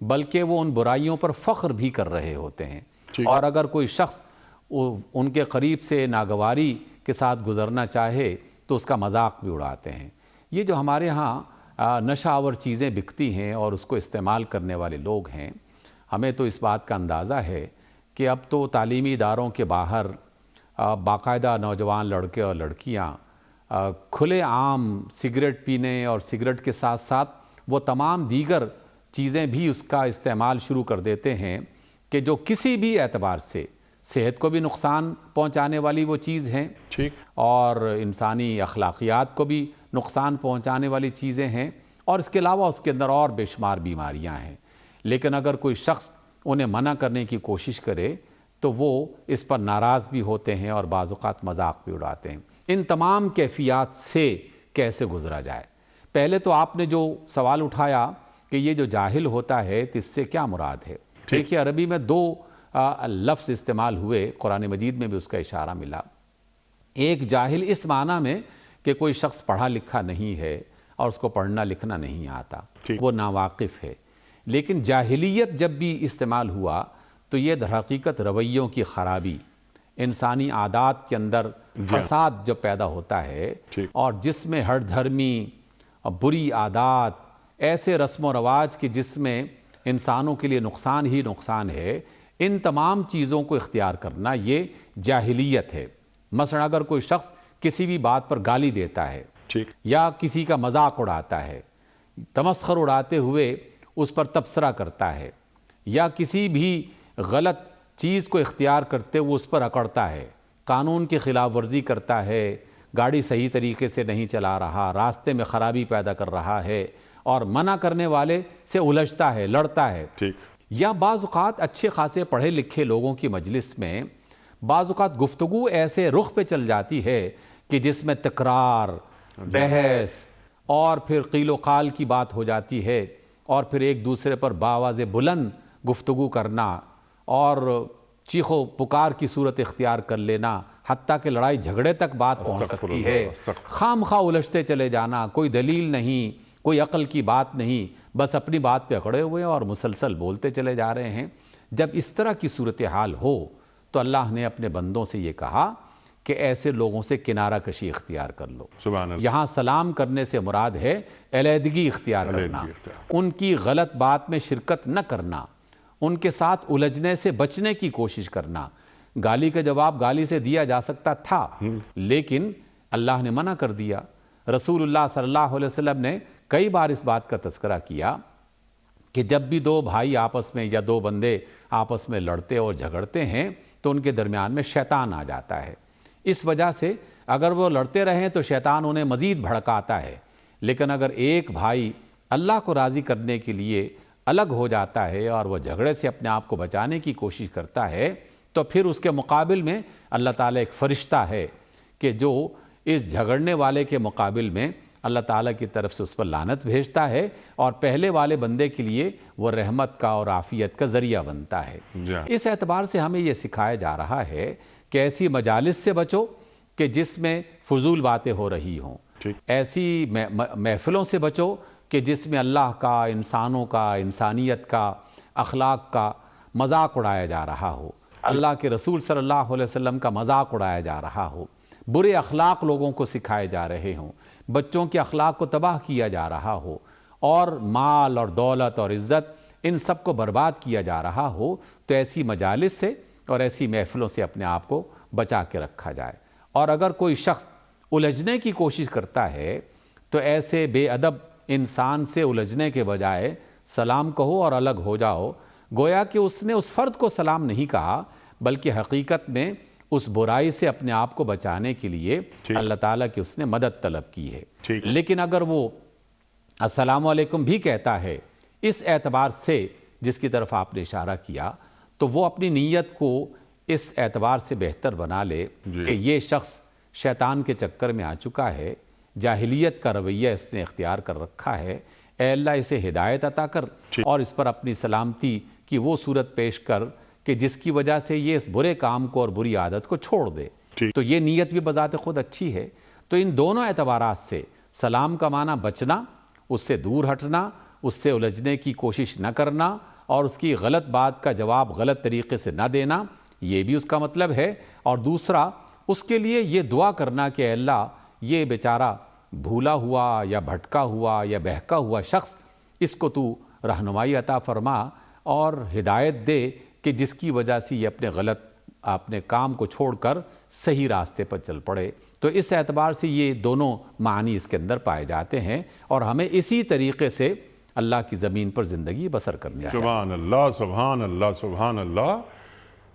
بلکہ وہ ان برائیوں پر فخر بھی کر رہے ہوتے ہیں، اور اگر کوئی شخص ان کے قریب سے ناگواری کے ساتھ گزرنا چاہے تو اس کا مذاق بھی اڑاتے ہیں۔ یہ جو ہمارے ہاں نشہ آور چیزیں بکتی ہیں اور اس کو استعمال کرنے والے لوگ ہیں، ہمیں تو اس بات کا اندازہ ہے کہ اب تو تعلیمی اداروں کے باہر باقاعدہ نوجوان لڑکے اور لڑکیاں کھلے عام سگریٹ پینے اور سگریٹ کے ساتھ ساتھ وہ تمام دیگر چیزیں بھی اس کا استعمال شروع کر دیتے ہیں کہ جو کسی بھی اعتبار سے صحت کو بھی نقصان پہنچانے والی وہ چیز ہیں اور انسانی اخلاقیات کو بھی نقصان پہنچانے والی چیزیں ہیں، اور اس کے علاوہ اس کے اندر اور بے شمار بیماریاں ہیں، لیکن اگر کوئی شخص انہیں منع کرنے کی کوشش کرے تو وہ اس پر ناراض بھی ہوتے ہیں اور بعض اوقات مذاق بھی اڑاتے ہیں۔ ان تمام کیفیات سے کیسے گزرا جائے؟ پہلے تو آپ نے جو سوال اٹھایا کہ یہ جو جاہل ہوتا ہے تو اس سے کیا مراد ہے؟ دیکھیے عربی میں دو لفظ استعمال ہوئے، قرآن مجید میں بھی اس کا اشارہ ملا۔ ایک جاہل اس معنی میں کہ کوئی شخص پڑھا لکھا نہیں ہے اور اس کو پڑھنا لکھنا نہیں آتا، وہ ناواقف ہے۔ لیکن جاہلیت جب بھی استعمال ہوا تو یہ در حقیقت رویوں کی خرابی، انسانی عادات کے اندر فساد جو پیدا ہوتا ہے، اور جس میں ہر دھرمی بری عادات، ایسے رسم و رواج کی جس میں انسانوں کے لیے نقصان ہی نقصان ہے، ان تمام چیزوں کو اختیار کرنا یہ جاہلیت ہے۔ مثلا اگر کوئی شخص کسی بھی بات پر گالی دیتا ہے یا کسی کا مذاق اڑاتا ہے، تمسخر اڑاتے ہوئے اس پر تبصرہ کرتا ہے، یا کسی بھی غلط چیز کو اختیار کرتے ہوئے اس پر اکڑتا ہے، قانون کی خلاف ورزی کرتا ہے، گاڑی صحیح طریقے سے نہیں چلا رہا، راستے میں خرابی پیدا کر رہا ہے اور منع کرنے والے سے الجھتا ہے، لڑتا ہے، یا بعض اوقات اچھے خاصے پڑھے لکھے لوگوں کی مجلس میں بعض اوقات گفتگو ایسے رخ پہ چل جاتی ہے کہ جس میں تکرار، بحث اور پھر قیل و قال کی بات ہو جاتی ہے، اور پھر ایک دوسرے پر بآواز بلند گفتگو کرنا اور چیخ و پکار کی صورت اختیار کر لینا، حتیٰ کہ لڑائی جھگڑے تک بات پہنچ سکتی ہے۔ خام خواہ الجھتے چلے جانا، کوئی دلیل نہیں، کوئی عقل کی بات نہیں، بس اپنی بات پہ اکڑے ہوئے اور مسلسل بولتے چلے جا رہے ہیں۔ جب اس طرح کی صورتحال ہو تو اللہ نے اپنے بندوں سے یہ کہا کہ ایسے لوگوں سے کنارہ کشی اختیار کر لو۔ یہاں سلام کرنے سے مراد ہے علیحدگی اختیار کرنا، ان کی غلط بات میں شرکت نہ کرنا، ان کے ساتھ الجھنے سے بچنے کی کوشش کرنا۔ گالی کا جواب گالی سے دیا جا سکتا تھا، لیکن اللہ نے منع کر دیا۔ رسول اللہ صلی اللہ علیہ وسلم نے کئی بار اس بات کا تذکرہ کیا کہ جب بھی دو بھائی آپس میں یا دو بندے آپس میں لڑتے اور جھگڑتے ہیں تو ان کے درمیان میں شیطان آ جاتا ہے۔ اس وجہ سے اگر وہ لڑتے رہیں تو شیطان انہیں مزید بھڑکاتا ہے، لیکن اگر ایک بھائی اللہ کو راضی کرنے کے لیے الگ ہو جاتا ہے اور وہ جھگڑے سے اپنے آپ کو بچانے کی کوشش کرتا ہے تو پھر اس کے مقابل میں اللہ تعالیٰ ایک فرشتہ ہے کہ جو اس جھگڑنے والے کے مقابل میں اللہ تعالیٰ کی طرف سے اس پر لعنت بھیجتا ہے، اور پہلے والے بندے کے لیے وہ رحمت کا اور عافیت کا ذریعہ بنتا ہے۔ اس اعتبار سے ہمیں یہ سکھایا جا رہا ہے کہ ایسی مجالس سے بچو کہ جس میں فضول باتیں ہو رہی ہوں، ایسی محفلوں سے بچو کہ جس میں اللہ کا، انسانوں کا، انسانیت کا، اخلاق کا مذاق اڑایا جا رہا ہو، اللہ کے رسول صلی اللہ علیہ وسلم کا مذاق اڑایا جا رہا ہو، برے اخلاق لوگوں کو سکھائے جا رہے ہوں، بچوں کے اخلاق کو تباہ کیا جا رہا ہو، اور مال اور دولت اور عزت ان سب کو برباد کیا جا رہا ہو، تو ایسی مجالس سے اور ایسی محفلوں سے اپنے آپ کو بچا کے رکھا جائے۔ اور اگر کوئی شخص الجھنے کی کوشش کرتا ہے تو ایسے بے ادب انسان سے الجھنے کے بجائے سلام کہو اور الگ ہو جاؤ، گویا کہ اس نے اس فرد کو سلام نہیں کہا، بلکہ حقیقت میں اس برائی سے اپنے آپ کو بچانے کے لیے اللہ تعالیٰ کی اس نے مدد طلب کی ہے۔ لیکن اگر وہ السلام علیکم بھی کہتا ہے اس اعتبار سے جس کی طرف آپ نے اشارہ کیا، تو وہ اپنی نیت کو اس اعتبار سے بہتر بنا لے کہ یہ شخص شیطان کے چکر میں آ چکا ہے، جاہلیت کا رویہ اس نے اختیار کر رکھا ہے، اے اللہ اسے ہدایت عطا کر اور اس پر اپنی سلامتی کی وہ صورت پیش کر کہ جس کی وجہ سے یہ اس برے کام کو اور بری عادت کو چھوڑ دے۔ تو یہ نیت بھی بذات خود اچھی ہے۔ تو ان دونوں اعتبارات سے سلام کا معنی بچنا، اس سے دور ہٹنا، اس سے الجھنے کی کوشش نہ کرنا، اور اس کی غلط بات کا جواب غلط طریقے سے نہ دینا، یہ بھی اس کا مطلب ہے۔ اور دوسرا اس کے لیے یہ دعا کرنا کہ اے اللہ یہ بیچارہ بھولا ہوا یا بھٹکا ہوا یا بہکا ہوا شخص، اس کو تو رہنمائی عطا فرما اور ہدایت دے کہ جس کی وجہ سے یہ اپنے کام کو چھوڑ کر صحیح راستے پر چل پڑے۔ تو اس اعتبار سے یہ دونوں معنی اس کے اندر پائے جاتے ہیں، اور ہمیں اسی طریقے سے اللہ کی زمین پر زندگی بسر کرنی چاہیے۔ سبحان اللہ، سبحان اللہ، سبحان اللہ،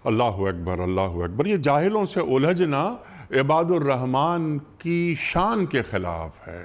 اللہ اکبر، اللہ اکبر۔ یہ جاہلوں سے الجھنا عباد الرحمن کی شان کے خلاف ہے۔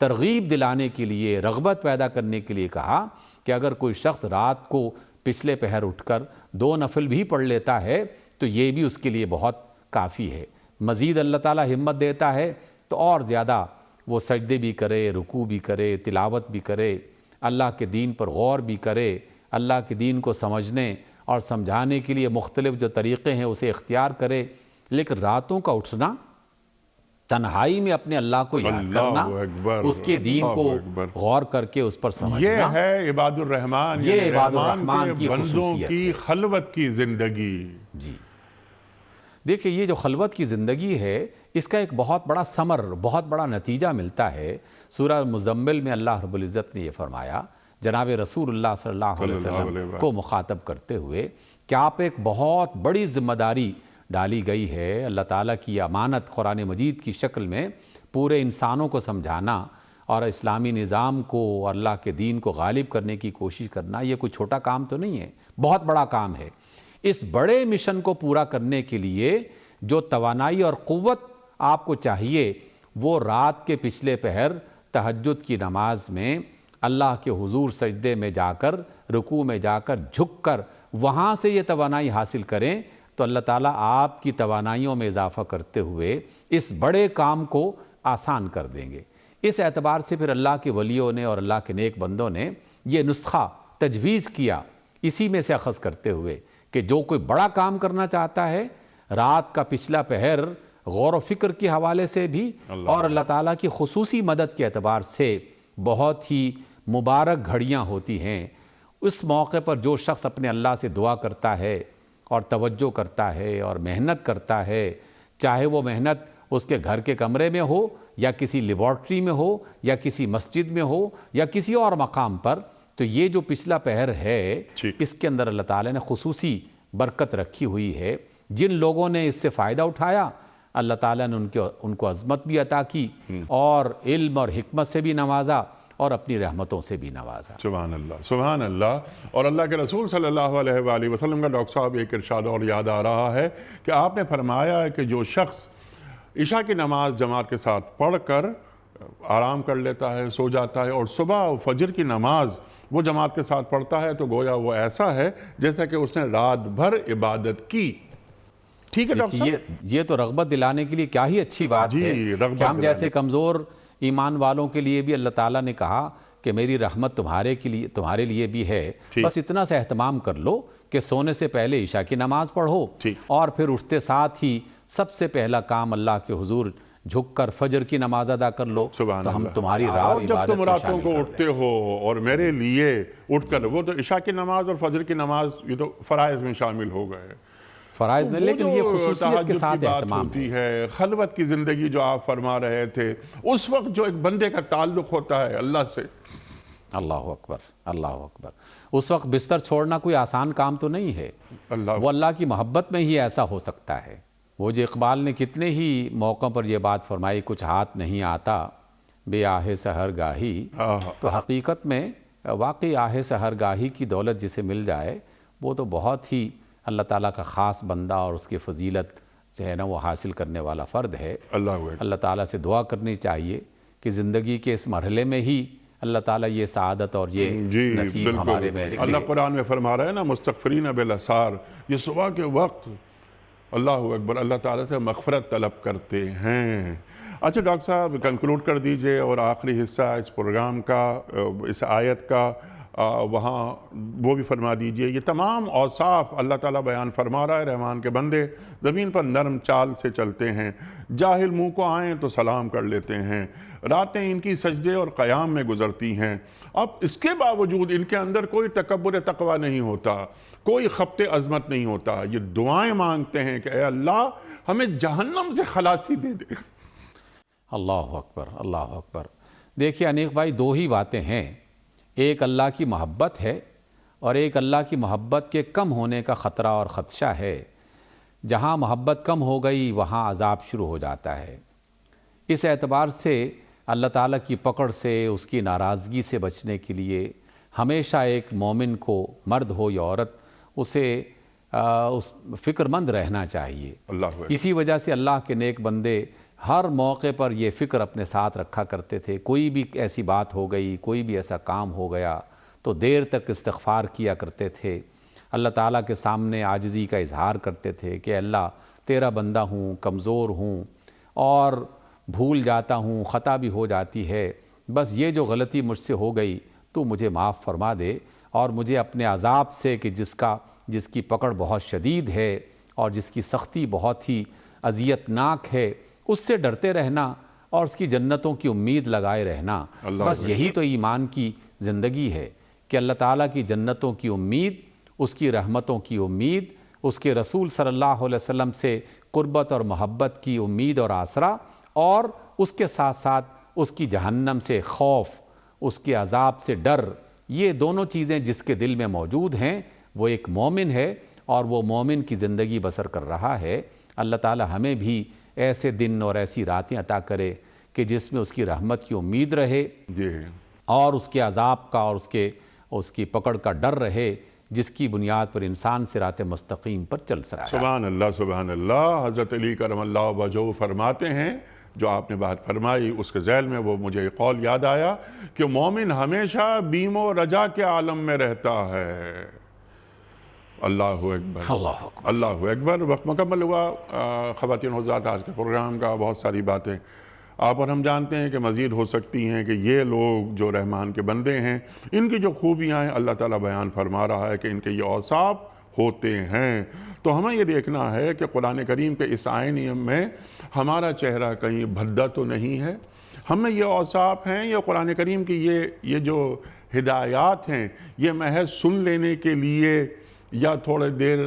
ترغیب دلانے کے لیے، رغبت پیدا کرنے کے لیے کہا کہ اگر کوئی شخص رات کو پچھلے پہر اٹھ کر 2 نفل بھی پڑھ لیتا ہے تو یہ بھی اس کے لیے بہت کافی ہے۔ مزید اللہ تعالیٰ ہمت دیتا ہے تو اور زیادہ وہ سجدے بھی کرے، رکوع بھی کرے، تلاوت بھی کرے، اللہ کے دین پر غور بھی کرے، اللہ کے دین کو سمجھنے اور سمجھانے کے لیے مختلف جو طریقے ہیں اسے اختیار کرے۔ لیکن راتوں کا اٹھنا، تنہائی میں اپنے اللہ کو یاد کرنا، اللہ اکبر، اس کے دین اللہ کو اکبر، غور کر کے اس پر سمجھنا، یہ ہے عباد الرحمن، یہ یعنی عباد رحمان الرحمن کے کی بندوں خصوصیت کی ہے۔ خلوت کی زندگی۔ جی دیکھیں، یہ جو خلوت کی زندگی ہے اس کا ایک بہت بڑا ثمر، بہت بڑا نتیجہ ملتا ہے۔ سورہ مزمل میں اللہ رب العزت نے یہ فرمایا جناب رسول اللہ صلی اللہ علیہ وسلم کو مخاطب کرتے ہوئے کہ آپ ایک بہت بڑی ذمہ داری ڈالی گئی ہے، اللہ تعالیٰ کی امانت قرآن مجید کی شکل میں پورے انسانوں کو سمجھانا اور اسلامی نظام کو، اللہ کے دین کو غالب کرنے کی کوشش کرنا، یہ کوئی چھوٹا کام تو نہیں ہے، بہت بڑا کام ہے۔ اس بڑے مشن کو پورا کرنے کے لیے جو توانائی اور قوت آپ کو چاہیے وہ رات کے پچھلے پہر تہجد کی نماز میں اللہ کے حضور سجدے میں جا کر، رکوع میں جا کر، جھک کر وہاں سے یہ توانائی حاصل کریں تو اللہ تعالیٰ آپ کی توانائیوں میں اضافہ کرتے ہوئے اس بڑے کام کو آسان کر دیں گے۔ اس اعتبار سے پھر اللہ کے ولیوں نے اور اللہ کے نیک بندوں نے یہ نسخہ تجویز کیا، اسی میں سے اخذ کرتے ہوئے کہ جو کوئی بڑا کام کرنا چاہتا ہے رات کا پچھلا پہر غور و فکر کے حوالے سے بھی اور اللہ تعالیٰ کی خصوصی مدد کے اعتبار سے بہت ہی مبارک گھڑیاں ہوتی ہیں۔ اس موقع پر جو شخص اپنے اللہ سے دعا کرتا ہے اور توجہ کرتا ہے اور محنت کرتا ہے، چاہے وہ محنت اس کے گھر کے کمرے میں ہو یا کسی لیبارٹری میں ہو یا کسی مسجد میں ہو یا کسی اور مقام پر، تو یہ جو پچھلا پہر ہے اس کے اندر اللہ تعالیٰ نے خصوصی برکت رکھی ہوئی ہے۔ جن لوگوں نے اس سے فائدہ اٹھایا اللہ تعالیٰ نے ان کو عظمت بھی عطا کی اور علم اور حکمت سے بھی نوازا اور اپنی رحمتوں سے بھی نوازا۔ سبحان اللہ، سبحان اللہ۔ اور اللہ کے رسول صلی اللہ علیہ وآلہ وسلم کا ڈاکٹر صاحب ایک ارشاد اور یاد آ رہا ہے کہ آپ نے فرمایا ہے کہ جو شخص عشاء کی نماز جماعت کے ساتھ پڑھ کر آرام کر لیتا ہے، سو جاتا ہے، اور صبح فجر کی نماز وہ جماعت کے ساتھ پڑھتا ہے تو گویا وہ ایسا ہے جیسا کہ اس نے رات بھر عبادت کی۔ ٹھیک ہے ڈاکٹر صاحب؟ یہ تو رغبت دلانے کے لیے کیا ہی اچھی بات ہے کہ ہم جیسے کمزور ایمان والوں کے لیے بھی اللہ تعالیٰ نے کہا کہ میری رحمت تمہارے لیے بھی ہے، بس اتنا سا اہتمام کر لو کہ سونے سے پہلے عشاء کی نماز پڑھو اور پھر اٹھتے ساتھ ہی سب سے پہلا کام اللہ کے حضور جھک کر فجر کی نماز ادا کر لو، تو ہم تمہاری راہ اور جب عبادت تم میں راتوں شامل کو کر اٹھتے ہو اور میرے لیے اٹھ کر، وہ تو عشاء کی نماز اور فجر کی نماز یہ تو فرائض میں شامل ہو گئے، فرائض میں، لیکن یہ خصوصیت کے ساتھ اہتمام ہوتی ہے، خلوت کی زندگی جو آپ فرما رہے تھے، اس وقت جو ایک بندے کا تعلق ہوتا ہے اللہ سے۔ اللہ اکبر، اللہ اکبر۔ اس وقت بستر چھوڑنا کوئی آسان کام تو نہیں ہے، وہ اللہ کی محبت میں ہی ایسا ہو سکتا ہے۔ وہ جو اقبال نے کتنے ہی موقعوں پر یہ بات فرمائی، کچھ ہاتھ نہیں آتا بے آہ سحر گاہی، تو حقیقت میں واقعی آہ سحر گاہی کی دولت جسے مل جائے وہ تو بہت ہی اللہ تعالیٰ کا خاص بندہ اور اس کی فضیلت جو ہے نا وہ حاصل کرنے والا فرد ہے۔ اللہ تعالیٰ سے دعا کرنی چاہیے کہ زندگی کے اس مرحلے میں ہی اللہ تعالیٰ یہ سعادت اور یہ نصیب ہمارے میں لکھے۔ اللہ قرآن میں فرما رہا ہے نا، مستغفرین بالاسحار، یہ صبح کے وقت اللہ اکبر اللہ تعالیٰ سے مغفرت طلب کرتے ہیں۔ اچھا ڈاکٹر صاحب کنکلوڈ کر دیجئے اور آخری حصہ اس پروگرام کا، اس آیت کا وہاں وہ بھی فرما دیجئے۔ یہ تمام اوصاف اللہ تعالیٰ بیان فرما رہا ہے، رحمان کے بندے زمین پر نرم چال سے چلتے ہیں، جاہل منہ کو آئیں تو سلام کر لیتے ہیں، راتیں ان کی سجدے اور قیام میں گزرتی ہیں، اب اس کے باوجود ان کے اندر کوئی تکبر تقوی نہیں ہوتا، کوئی خبط عظمت نہیں ہوتا، یہ دعائیں مانگتے ہیں کہ اے اللہ ہمیں جہنم سے خلاصی دے دے۔ اللہ اکبر، اللہ اکبر۔ دیکھیے انیق بھائی، دو ہی باتیں ہیں، ایک اللہ کی محبت ہے اور ایک اللہ کی محبت کے کم ہونے کا خطرہ اور خدشہ ہے۔ جہاں محبت کم ہو گئی وہاں عذاب شروع ہو جاتا ہے۔ اس اعتبار سے اللہ تعالیٰ کی پکڑ سے، اس کی ناراضگی سے بچنے کے لیے ہمیشہ ایک مومن کو، مرد ہو یا عورت، اسے فکر مند رہنا چاہیے۔ اسی وجہ سے اللہ کے نیک بندے ہر موقع پر یہ فکر اپنے ساتھ رکھا کرتے تھے، کوئی بھی ایسی بات ہو گئی، کوئی بھی ایسا کام ہو گیا تو دیر تک استغفار کیا کرتے تھے، اللہ تعالیٰ کے سامنے عاجزی کا اظہار کرتے تھے کہ اللہ تیرا بندہ ہوں، کمزور ہوں اور بھول جاتا ہوں، خطا بھی ہو جاتی ہے، بس یہ جو غلطی مجھ سے ہو گئی تو مجھے معاف فرما دے، اور مجھے اپنے عذاب سے کہ جس کی پکڑ بہت شدید ہے اور جس کی سختی بہت ہی اذیت ناک ہے، اس سے ڈرتے رہنا اور اس کی جنتوں کی امید لگائے رہنا، بس یہی تو ایمان کی زندگی ہے کہ اللہ تعالیٰ کی جنتوں کی امید، اس کی رحمتوں کی امید، اس کے رسول صلی اللہ علیہ وسلم سے قربت اور محبت کی امید اور آسرا، اور اس کے ساتھ ساتھ اس کی جہنم سے خوف، اس کے عذاب سے ڈر، یہ دونوں چیزیں جس کے دل میں موجود ہیں وہ ایک مومن ہے اور وہ مومن کی زندگی بسر کر رہا ہے۔ اللہ تعالی ہمیں بھی ایسے دن اور ایسی راتیں عطا کرے کہ جس میں اس کی رحمت کی امید رہے اور اس کے عذاب کا اور اس کی پکڑ کا ڈر رہے، جس کی بنیاد پر انسان صراط مستقیم پر چل سکتا ہے۔ سبحان اللہ، سبحان اللہ۔ حضرت علی کرم اللہ وجہہ فرماتے ہیں، جو آپ نے بات فرمائی اس کے ذیل میں وہ مجھے ایک قول یاد آیا کہ مومن ہمیشہ بیم و رجا کے عالم میں رہتا ہے۔ اللہ اکبر، اللہ اکبر۔ وقت مکمل ہوا۔ خواتین حضرات، آج کے پروگرام کا بہت ساری باتیں آپ اور ہم جانتے ہیں کہ مزید ہو سکتی ہیں کہ یہ لوگ جو رحمان کے بندے ہیں، ان کی جو خوبیاں ہیں اللہ تعالیٰ بیان فرما رہا ہے کہ ان کے یہ اوصاف ہوتے ہیں، تو ہمیں یہ دیکھنا ہے کہ قرآن کریم کے اس آئین میں ہمارا چہرہ کہیں بھدا تو نہیں ہے، ہمیں یہ اوصاف ہیں، یہ قرآن کریم کی یہ جو ہدایات ہیں یہ محض سن لینے کے لیے یا تھوڑے دیر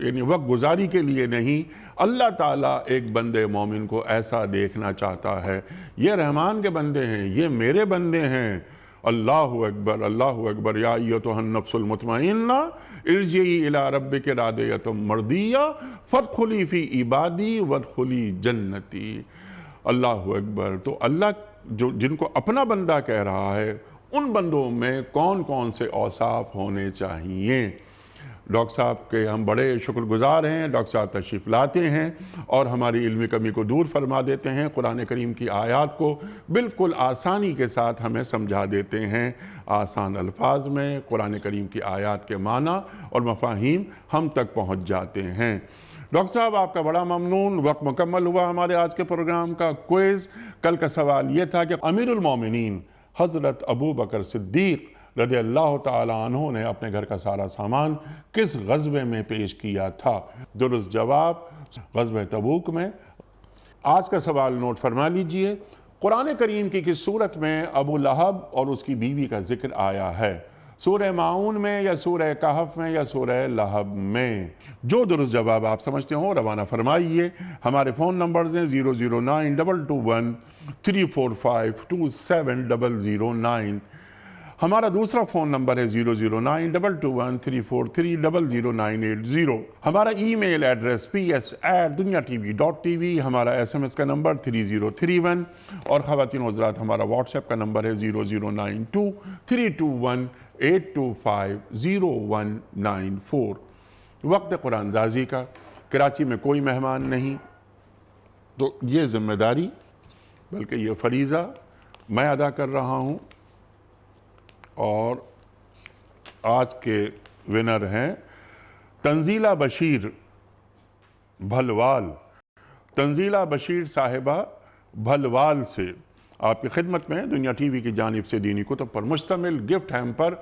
یعنی وقت گزاری کے لیے نہیں، اللہ تعالیٰ ایک بندے مومن کو ایسا دیکھنا چاہتا ہے۔ یہ رحمان کے بندے ہیں، یہ میرے بندے ہیں۔ اللہ اکبر، اللہ اکبر۔ یا ایتھا النفس المطمئنہ ارجعی الی ربک راضیۃ مرضیہ فادخلی فی عبادی وادخلی جنتی۔ اللہ اکبر۔ تو اللہ جن کو اپنا بندہ کہہ رہا ہے، ان بندوں میں کون کون سے اوصاف ہونے چاہیے؟ ڈاکٹر صاحب کے ہم بڑے شکر گزار ہیں، ڈاکٹر صاحب تشریف لاتے ہیں اور ہماری علمی کمی کو دور فرما دیتے ہیں، قرآن کریم کی آیات کو بالکل آسانی کے ساتھ ہمیں سمجھا دیتے ہیں، آسان الفاظ میں قرآن کریم کی آیات کے معنی اور مفاہیم ہم تک پہنچ جاتے ہیں۔ ڈاکٹر صاحب آپ کا بڑا ممنون۔ وقت مکمل ہوا ہمارے آج کے پروگرام کا کوئز۔ کل کا سوال یہ تھا کہ امیر المومنین حضرت ابو بکر صدیق رضی اللہ تعالیٰ عنہ نے اپنے گھر کا سارا سامان کس غزوے میں پیش کیا تھا؟ درست جواب غزوہ تبوک میں۔ آج کا سوال نوٹ فرما لیجئے، قرآن کریم کی کس سورت میں ابو لہب اور اس کی بیوی کا ذکر آیا ہے؟ سورہ ماعون میں یا سورہ کہف میں یا سورہ لہب میں؟ جو درست جواب آپ سمجھتے ہوں روانہ فرمائیے۔ ہمارے فون نمبرز ہیں 0092213452709، ہمارا دوسرا فون نمبر ہے 009221343000980، ہمارا ای میل ایڈریس ps@duniatv.tv، ہمارا SMS کا نمبر 3031، اور خواتین حضرات ہمارا واٹس ایپ کا نمبر ہے 009232182500194۔ وقت قرآن دازی کا، کراچی میں کوئی مہمان نہیں، تو یہ ذمہ داری بلکہ یہ فریضہ میں ادا کر رہا ہوں، اور آج کے ونر ہیں تنزیلہ بشیر بھلوال۔ تنزیلہ بشیر صاحبہ بھلوال سے آپ کی خدمت میں دنیا ٹی وی کی جانب سے دینی کتب پر مشتمل گفٹ ہیمپر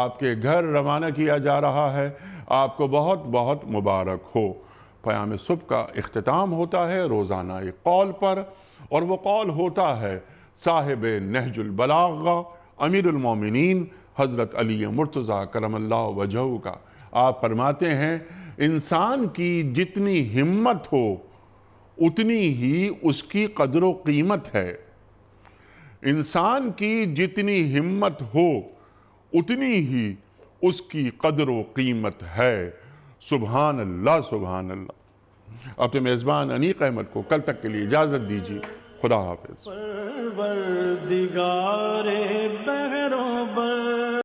آپ کے گھر روانہ کیا جا رہا ہے۔ آپ کو بہت بہت مبارک ہو۔ پیام صبح کا اختتام ہوتا ہے روزانہ ایک قول پر، اور وہ قول ہوتا ہے صاحب نہج البلاغہ امیر المومنین حضرت علی مرتضیٰ کرم اللہ وجہہ کا۔ آپ فرماتے ہیں انسان کی جتنی ہمت ہو اتنی ہی اس کی قدر و قیمت ہے۔ انسان کی جتنی ہمت ہو اتنی ہی اس کی قدر و قیمت ہے۔ سبحان اللہ، سبحان اللہ۔ اپنے میزبان انیق احمد کو کل تک کے لیے اجازت دیجیے۔ خدا حافظ۔ پروردگار بہروں بر